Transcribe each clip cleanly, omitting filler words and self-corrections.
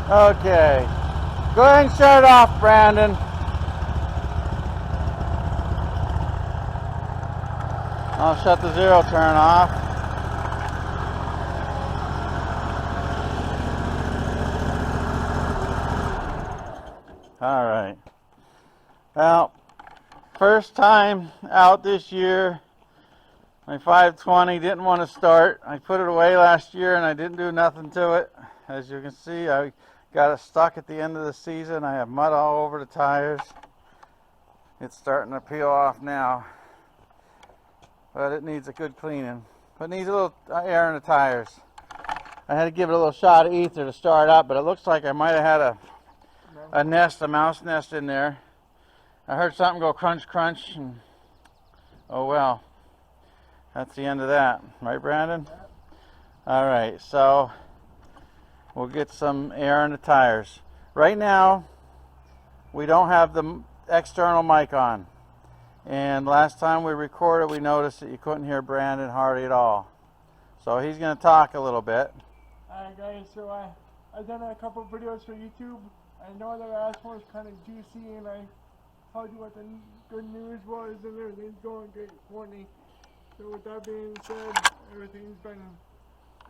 Okay. Go ahead and shut it off, Brandon. I'll shut the zero turn off. All right. Well, first time out this year. My 520 didn't want to start. I put it away last year and I didn't do nothing to it. As you can see, I got it stuck at the end of the season. I have mud all over the tires. It's starting to peel off now, but it needs a good cleaning. But it needs a little air in the tires. I had to give it a little shot of ether to start up, but it looks like I might have had a mouse nest in there. I heard something go crunch, crunch, and oh well. That's the end of that, right, Brandon? All right, so we'll get some air in the tires. Right now, we don't have the external mic on. And last time we recorded, we noticed that you couldn't hear Brandon hardly at all. So he's going to talk a little bit. Alright guys, so I've done a couple videos for YouTube. I know that last one was kind of juicy and I told you what the good news was and everything's going great for me. So with that being said, everything's been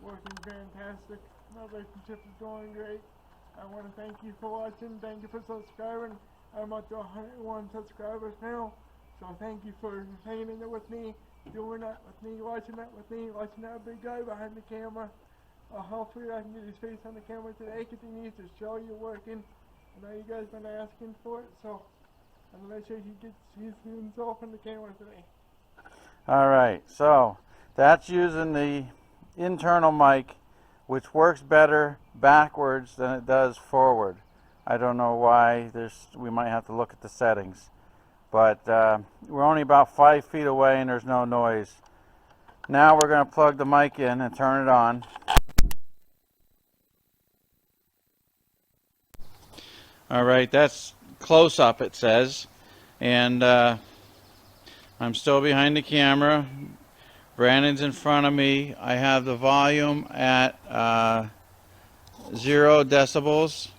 working fantastic. My relationship is going great. I want to thank you for watching. Thank you for subscribing. I'm up to 101 subscribers now. So thank you for hanging in there with me, doing that with me, watching that with me, watching that big guy behind the camera. Hopefully I can get his face on the camera today. Continues to show you working. I know you guys been asking for it, so I'm going to make sure he gets himself on the camera today. All right, so that's using the internal mic, which works better backwards than it does forward. I don't know why. We might have to look at the settings. But we're only about 5 feet away and there's no noise. Now we're going to plug the mic in and turn it on. All right, that's close up, it says. And I'm still behind the camera. Brandon's in front of me. I have the volume at 0 decibels.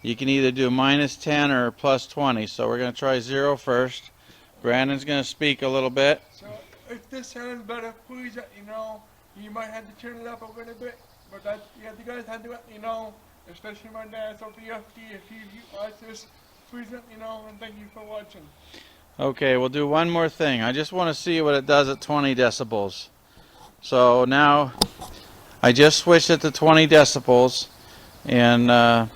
You can either do -10 or +20. So we're going to try 0 first. Brandon's going to speak a little bit. So if this sounds better, please let me know. You might have to turn it up a little bit, but you guys have to let me know, especially my dad. So if you watch this, please let me know, and thank you for watching. Okay, we'll do one more thing. I just want to see what it does at 20 decibels. So now I just switched it to 20 decibels and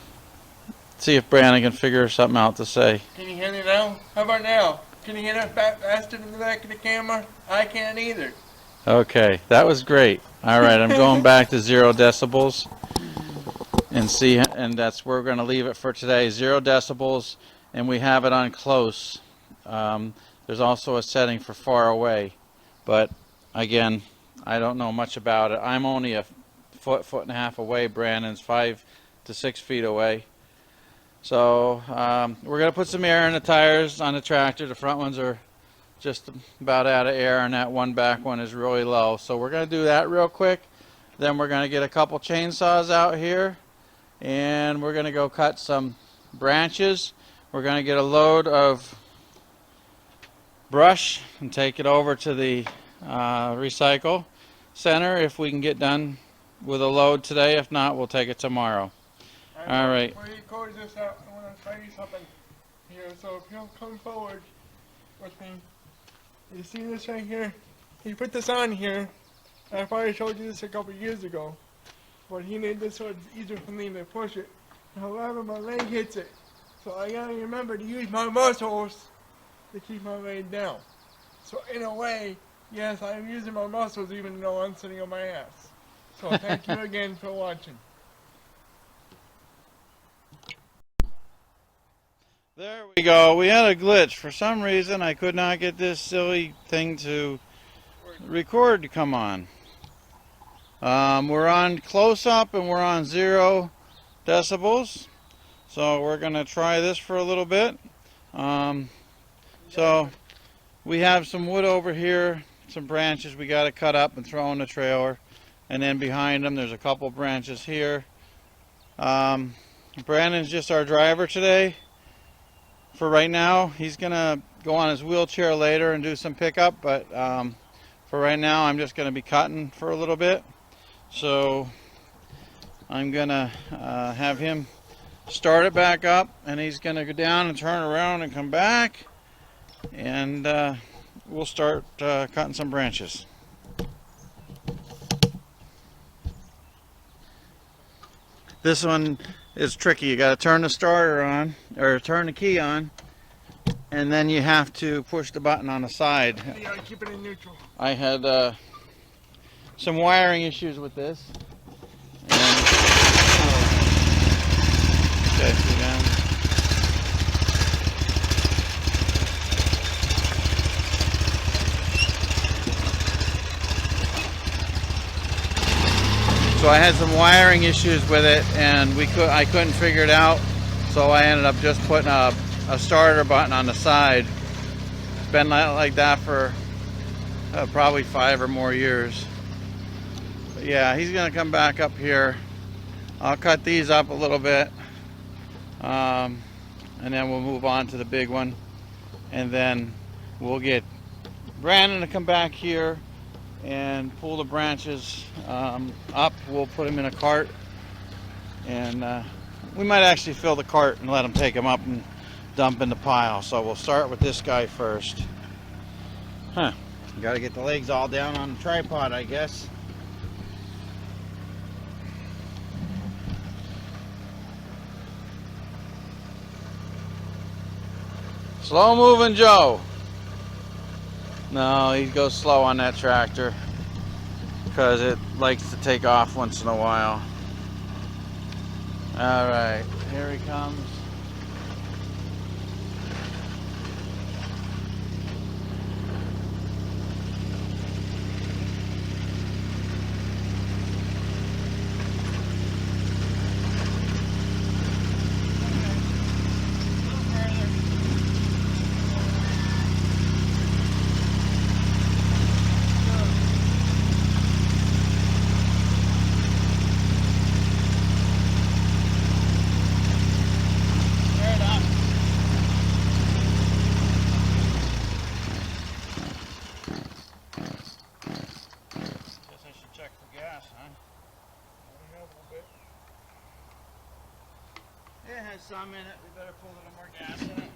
see if Brandon can figure something out to say. Can you hear me now? How about now? Can you hear that faster than the back of the camera? I can't either. Okay, that was great. All right, I'm going back to 0 decibels and see, and that's where we're going to leave it for today. 0 decibels, and we have it on close. There's also a setting for far away, but again, I don't know much about it. I'm only a foot and a half away. Brandon's 5 to 6 feet away. So we're going to put some air in the tires on the tractor. The front ones are just about out of air, and that one back one is really low. So we're going to do that real quick. Then we're going to get a couple chainsaws out here, and we're going to go cut some branches. We're going to get a load of brush and take it over to the recycle center if we can get done with a load today. If not, we'll take it tomorrow. All right. Before you close this out, I want to tell you something here. So if you'll come forward with me, you see this right here? He put this on here. I probably showed you this a couple years ago, but he made this so it's easier for me to push it. However, my leg hits it, so I gotta remember to use my muscles to keep my leg down. So in a way, yes, I'm using my muscles even though I'm sitting on my ass. So thank you again for watching. There we go. We had a glitch. For some reason, I could not get this silly thing to record to come on. We're on close up and we're on 0 decibels. So we're going to try this for a little bit. So we have some wood over here, some branches we got to cut up and throw in the trailer. And then behind them there's a couple branches here. Brandon's just our driver today. For right now, he's gonna go on his wheelchair later and do some pickup, but for right now I'm just gonna be cutting for a little bit. So I'm gonna have him start it back up, and he's gonna go down and turn around and come back, and we'll start cutting some branches. This one is tricky. You got to turn the starter on, or turn the key on, and then you have to push the button on the side. Yeah, keep it in neutral. I had some wiring issues with this. And, okay, so down. So I had some wiring issues with it, and I couldn't figure it out. So I ended up just putting a starter button on the side. It's been like that for probably 5 or more years. But yeah, he's gonna come back up here. I'll cut these up a little bit, and then we'll move on to the big one, and then we'll get Brandon to come back here and pull the branches up. We'll put them in a cart, and we might actually fill the cart and let them take them up and dump in the pile. So we'll start with this guy first. Got to get the legs all down on the tripod, I guess. Slow moving Joe. No, he goes slow on that tractor because it likes to take off once in a while. All right, here he comes. It has some in it. We better put a little more gas in it.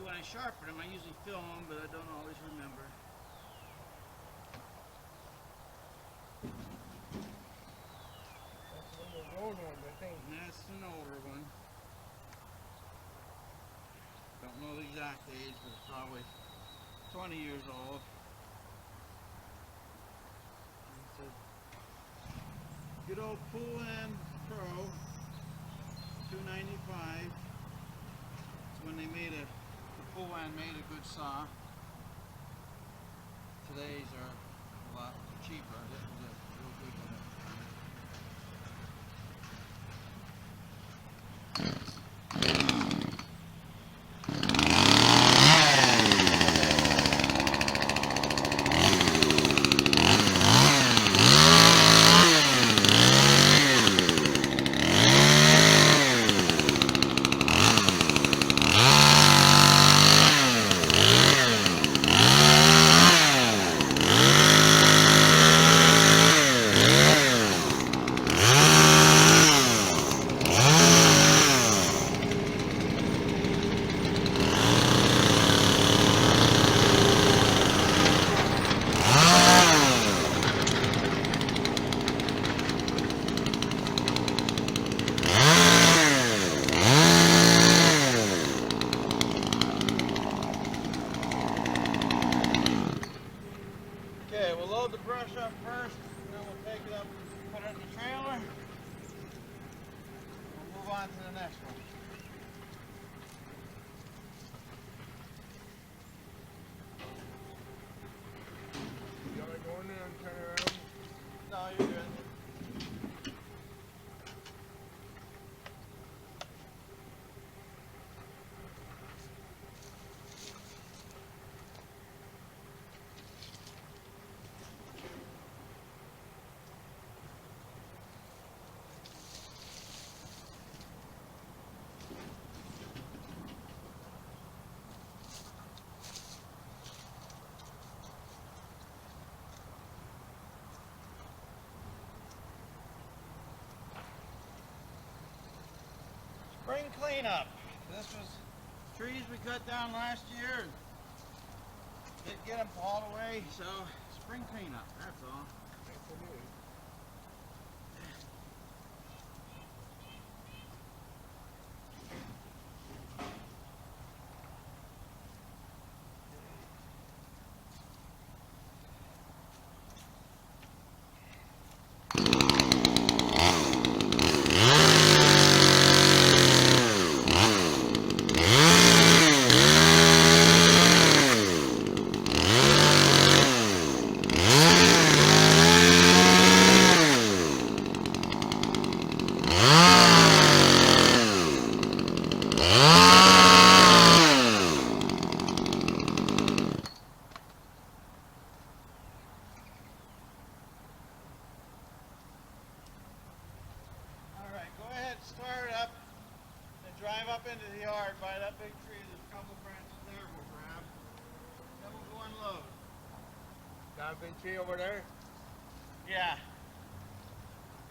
When I sharpen them, I usually film them, but I don't always remember. That's one of the old ones, I think. That's an older one. Don't know the exact age, but it's probably 20 years old. It's a good old Pool and Pro 295. It's when they made the Pool and made a good saw. Today's are a lot cheaper. This was a real good one at the time. spring cleanup. This was trees we cut down last year and didn't get them hauled away, so spring cleanup, that's all. Start up and drive up into the yard by that big tree. There's a couple branches there we'll grab. Then we'll go unload. That big tree over there? Yeah.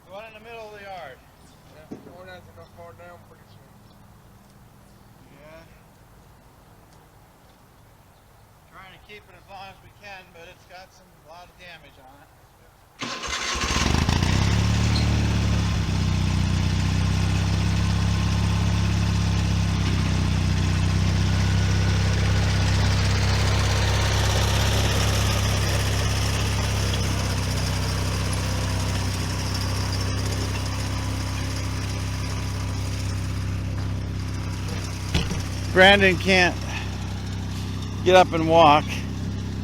The one in the middle of the yard. Yeah, the one that's gonna fall down pretty soon. Yeah. Trying to keep it as long as we can, but it's got a lot of damage on it. Brandon can't get up and walk,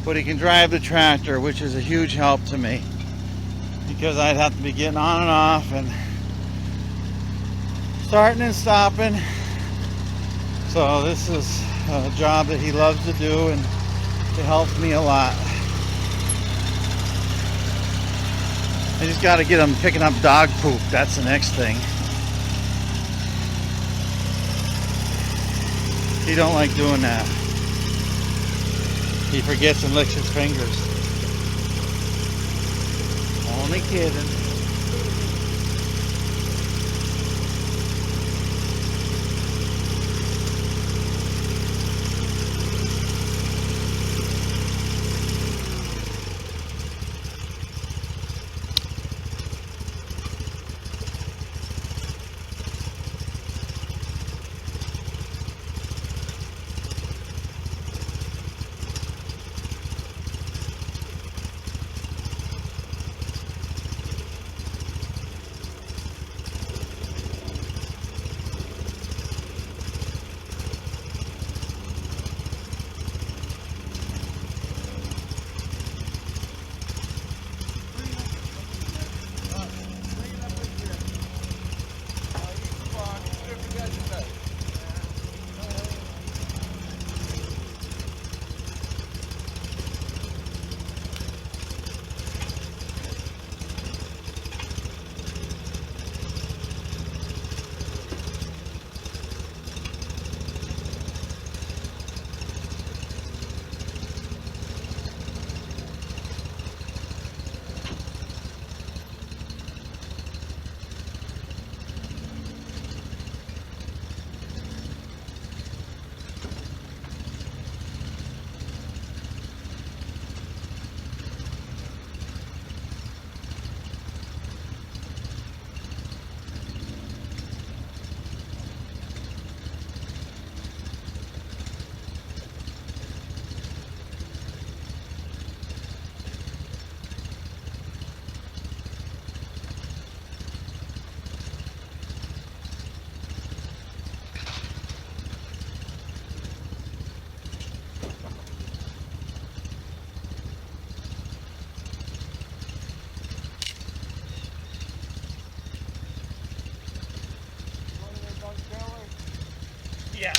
but he can drive the tractor, which is a huge help to me because I'd have to be getting on and off and starting and stopping. So this is a job that he loves to do and it helps me a lot. I just got to get him picking up dog poop. That's the next thing. He don't like doing that. He forgets and licks his fingers. Only kidding. Yeah.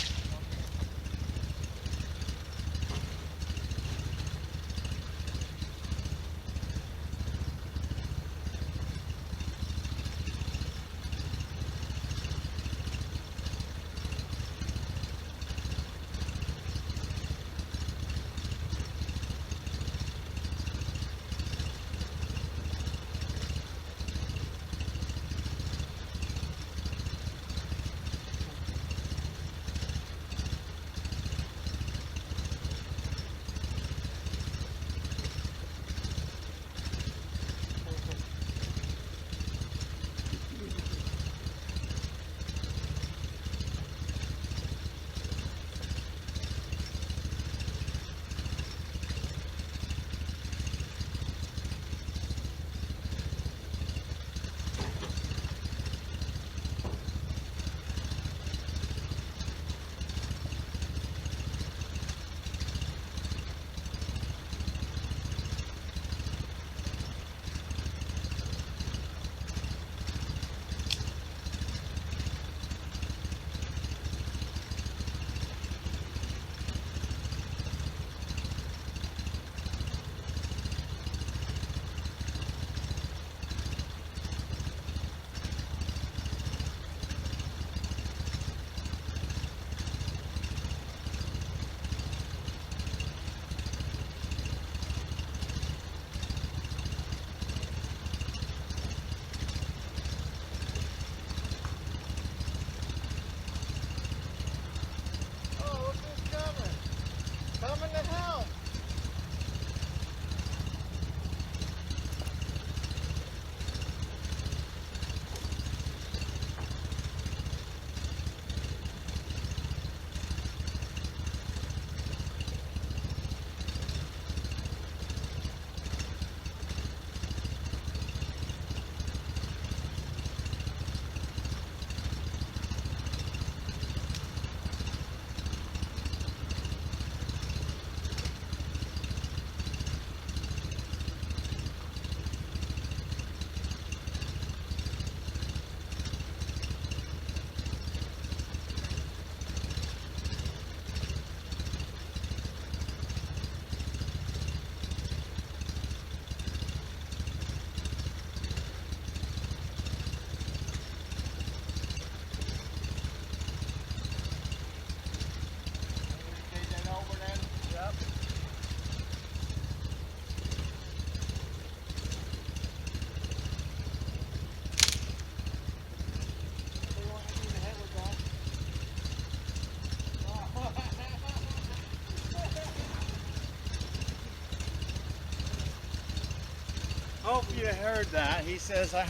hope you heard that. He says, I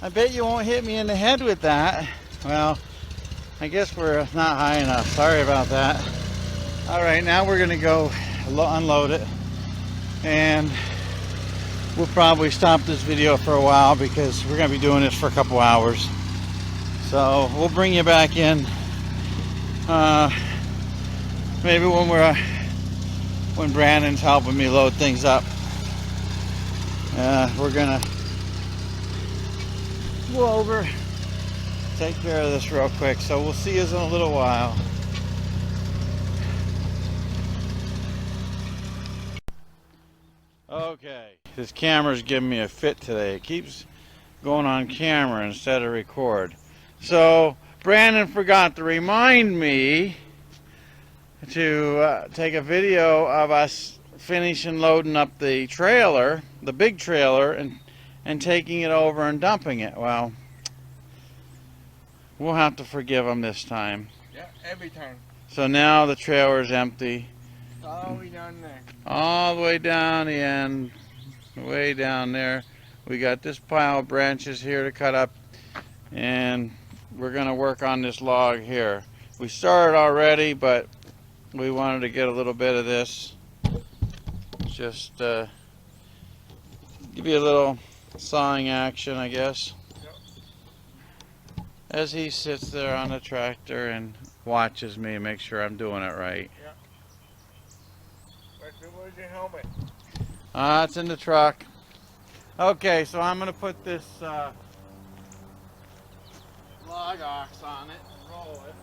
bet you won't hit me in the head with that. Well, I guess we're not high enough. Sorry about that. All right, now we're gonna go unload it, and we'll probably stop this video for a while because we're gonna be doing this for a couple hours. So we'll bring you back in maybe when Brandon's helping me load things up. We're gonna go over, take care of this real quick. So we'll see you in a little while. Okay, this camera's giving me a fit today. It keeps going on camera instead of record. So Brandon forgot to remind me to take a video of us finishing loading up the trailer, the big trailer, and taking it over and dumping it. Well, we'll have to forgive him this time. Yeah, every time. So now the trailer's empty. All the way down there. All the way down the end, way down there. We got this pile of branches here to cut up, and we're gonna work on this log here. We started already, but we wanted to get a little bit of this. Just give you a little sawing action, I guess. Yep. As he sits there on the tractor and watches me, make sure I'm doing it right. Yep. Where's your helmet? It's in the truck. Okay, so I'm gonna put this log ox on it and roll it.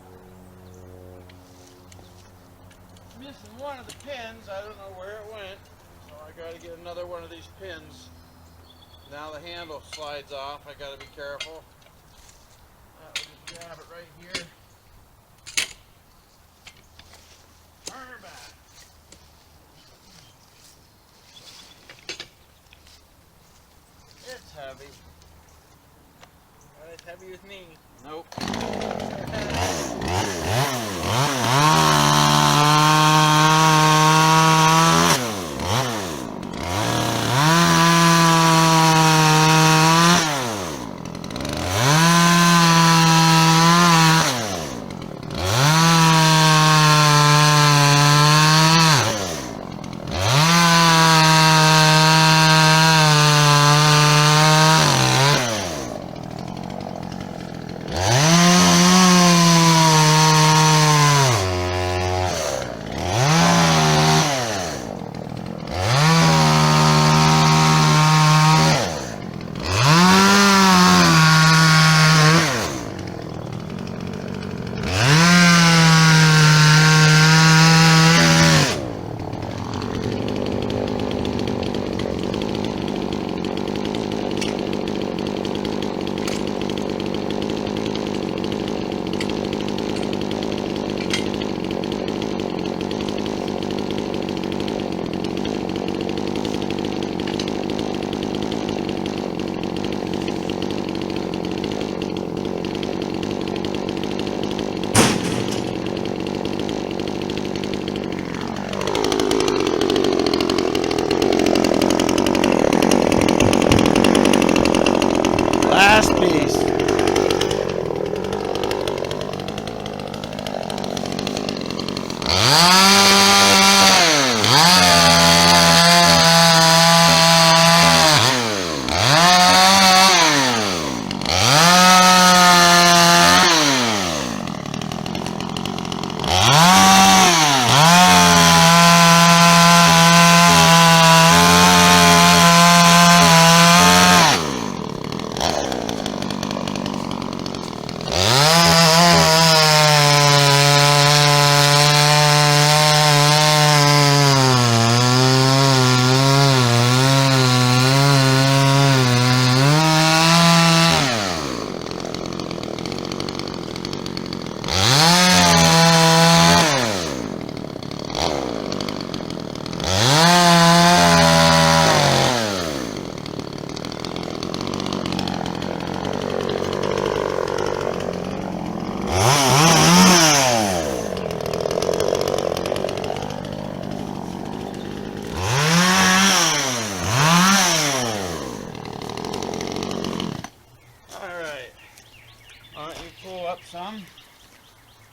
Missing one of the pins. I don't know where it went, so I gotta get another one of these pins. Now the handle slides off. I gotta be careful. We'll just grab it right here. Turn her back. It's heavy. Not as heavy as me. Nope.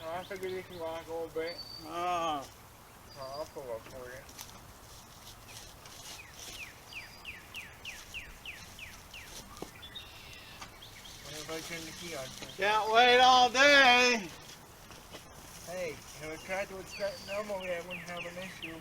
I figured you can walk a little bit. Oh. I'll pull up for you. What if I turn the key on? Can't wait all day. Hey, if the tractor would start normally, I wouldn't have an issue.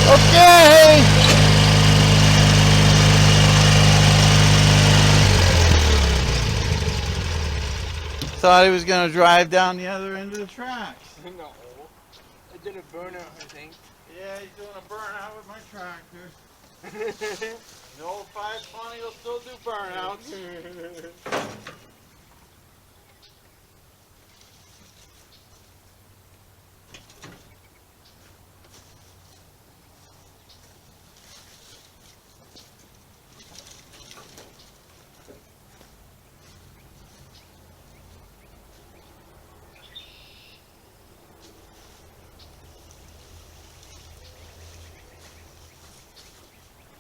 Okay. Thought he was gonna drive down the other end of the tracks. No. I did a burnout, I think. Yeah, he's doing a burnout with my tractor. The old 520 will still do burnouts.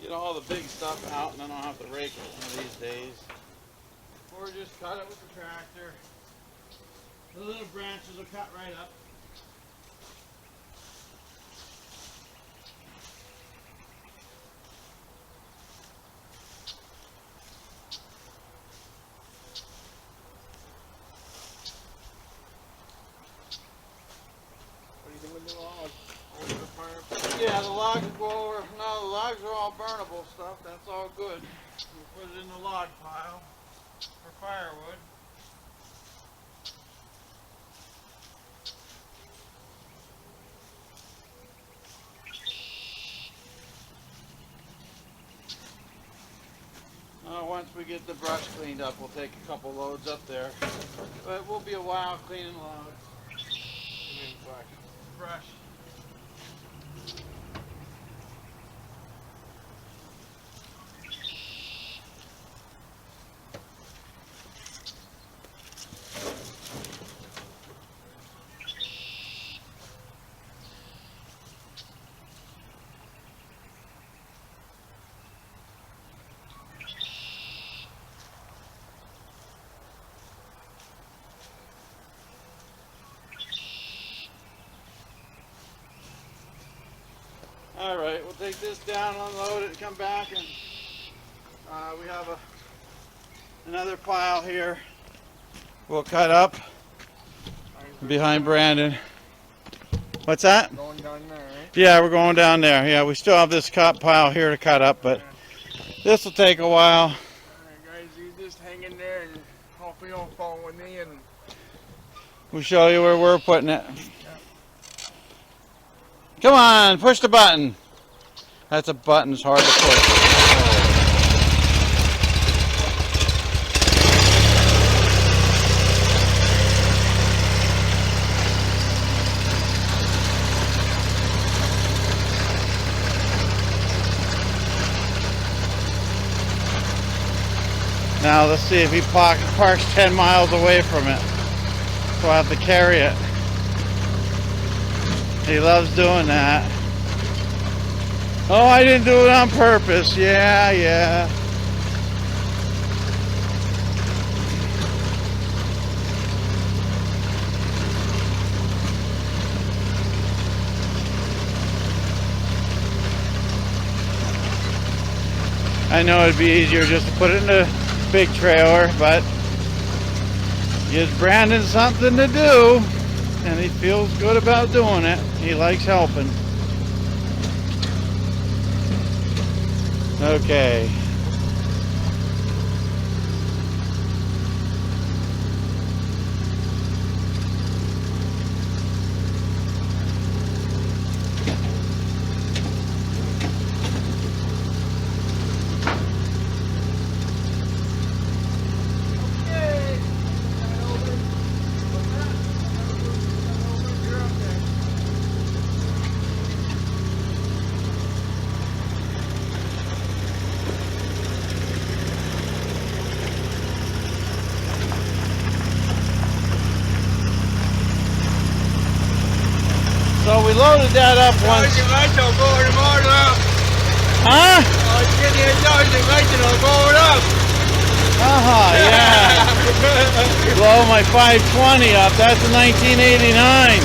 Get all the big stuff out and then I'll have to rake it one of these days. Or just cut it with the tractor. The little branches will cut right up. What do you think of the log? Over the fire? Yeah, the logs will go over. No, the logs are all burnable stuff. That's all good. We'll put it in the log pile for firewood. Once we get the brush cleaned up, we'll take a couple loads up there. But it will be a while cleaning logs. I mean, black. Brush. All right, we'll take this down, unload it, and come back, and we have another pile here. We'll cut up behind Brandon. What's that? Going down there, right? Yeah, we're going down there. Yeah, we still have this cut pile here to cut up, but this will take a while. Alright guys, you just hang in there and hopefully you don't fall with me, and We'll show you where we're putting it. Come on, push the button. That's a button, it's hard to push. Now let's see if he parks 10 miles away from it. So I'll have to carry it. He loves doing that. Oh, I didn't do it on purpose. Yeah. I know it'd be easier just to put it in a big trailer, but gives Brandon something to do, and he feels good about doing it. He likes helping. Okay. loaded that up once. Huh? Yeah. Blow my 520 up. That's a 1989.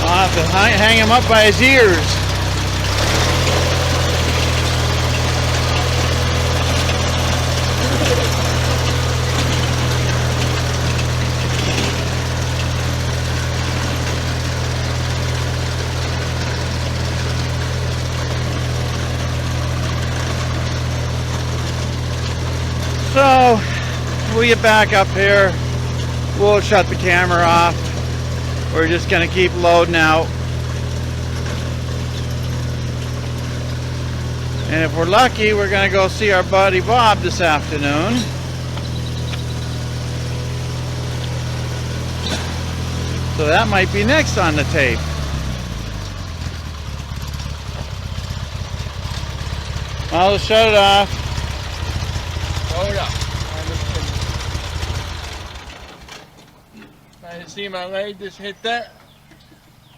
I'll have to hang him up by his ears. So, we get back up here, we'll shut the camera off. We're just going to keep loading out. And if we're lucky, we're going to go see our buddy Bob this afternoon. So that might be next on the tape. I'll just shut it off. Hold up. I see my leg just hit that.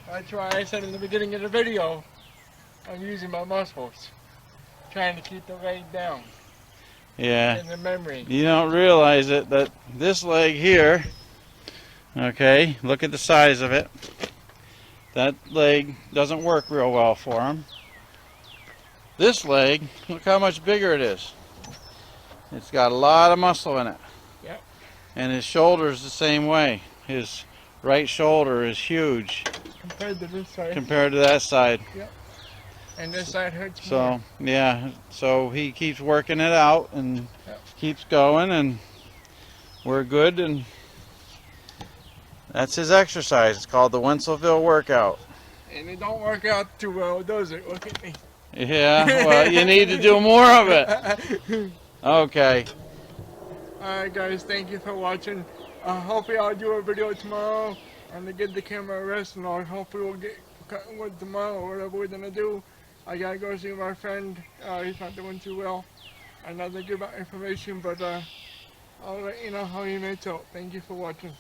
That's why I said in the beginning of the video, I'm using my muscles, trying to keep the leg down. Yeah. In the memory. You don't realize it, that this leg here, okay, look at the size of it. That leg doesn't work real well for him. This leg, look how much bigger it is. It's got a lot of muscle in it. Yep. And his shoulder's the same way. His right shoulder is huge Compared to this side. compared to that side. Yep. And this side hurts So, more. yeah, so he keeps working it out and Yep. keeps going, and we're good, and that's his exercise. It's called the Wentzville workout. And it don't work out too well, does it? Look at me. Yeah, well, you need to do more of it. Okay. Alright guys, thank you for watching. Hopefully I'll do a video tomorrow and to get the camera a rest, and hopefully we'll get cutting wood tomorrow or whatever we're gonna do. I gotta go see my friend. He's not doing too well. I'm not gonna give out information, but I'll let you know how he makes out. Thank you for watching.